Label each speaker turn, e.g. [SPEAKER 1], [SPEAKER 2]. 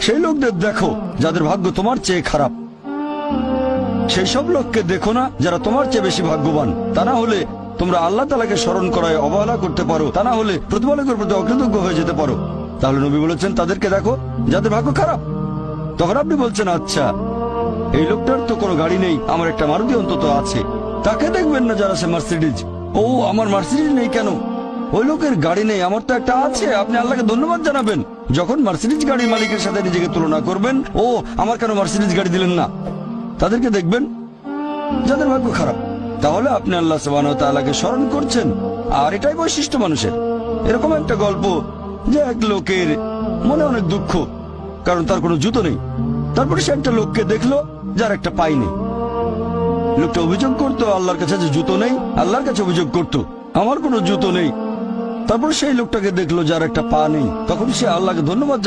[SPEAKER 1] সেই লোকদের দেখো যাদের ভাগ্য তোমার চেয়ে খারাপ। সেই সব লোককে দেখো না যারা তোমার চেয়ে বেশি ভাগ্যবান। তা না হলে তোমরা আল্লাহ তাআলাকে স্মরণ করায় অবহেলা করতে পারো, তা না হলে প্রতিপালকের প্রতি অকৃতজ্ঞ হয়ে যেতে পারো। তাহলে নবী বলেছেন তাদেরকে দেখো যাদের ভাগ্য খারাপ। তখন আপনি বলছেন আচ্ছা, এই লোকটার তো কোনো গাড়ি নেই, আমার একটা মারুতি অন্তত আছে। তাকে দেখবেন না যারা সে মার্সিডিজ। ও আমার মার্সিডিজ নেই কেন? ওই লোকের গাড়ি নেই, আমার তো একটা আছে। আপনি আল্লাহকে ধন্যবাদ জানাবেন। যখন মার্সিডিজ গাড়ির মালিকের সাথে নিজেকে তুলনা করবেন, ও আমার কেন মার্সিডিজ গাড়ি দিলেন না? তাদেরকে দেখবেন যাদের ভাগ্য খারাপ। তাহলে আপনি আল্লাহ সুবহানাহু ওয়া তাআলাকে স্মরণ করছেন। আর এটাই বৈশিষ্ট্য মানুষের। এরকম একটা গল্প যে এক লোকের মনে অনেক দুঃখ, কারণ তার কোনো জুতো নেই। তারপরে সে একটা লোককে দেখলো যার একটা পাই নেই। লোকটা অভিযোগ করতো আল্লাহর কাছে যে জুতো নেই, আল্লাহর কাছে অভিযোগ করতো আমার কোনো জুতো নেই। তারপর সেই লোকটাকে দেখলো যার একটা পা নেই। তখন সে আল্লাহকে ধন্যবাদ